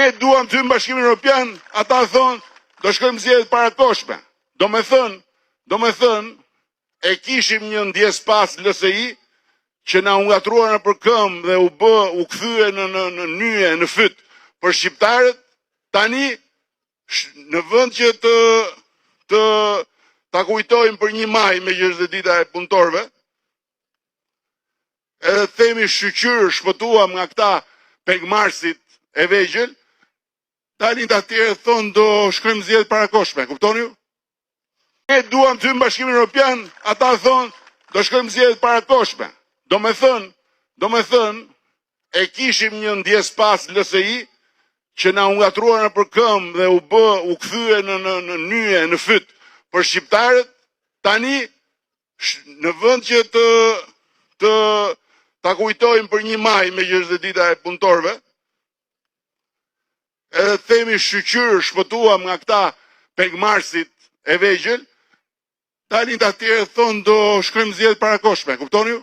Ne duam të hyjmë Bashkimin Evropian, ata thonë do shkojmë zgjedhje parakoshme. Do me thënë, e kishim një ndjes pas LSI që na ungatruar në për këmbë dhe u kthye në nyje, në fyt për shqiptarët. Tani në vend që ta kujtojmë për 1 maj me që është dita e punëtorëve, edhe themi shqyqyr shpëtuam nga këta pegmarsit e vegjël, dalin të atjerë thonë do shkojmë zgjedhje parakoshme, kuptoni ju? Ne duam të hyjmë Bashkimin Evropian, ata thonë do shkojmë zgjedhje parakoshme. Do me thënë, e kishim një ndjes pas LSI që na ungatruar në për këmbë dhe u kthye në nyje, në fyt për shqiptarët. Tani në vend që ta kujtojmë për 1 maj me që është dita e punëtorëve, edhe themi shqyqyr shpëtuam nga këta pegmarsit e vegjël, dalin të atjerë thonë do shkojmë zgjedhje parakoshme, kuptoni ju?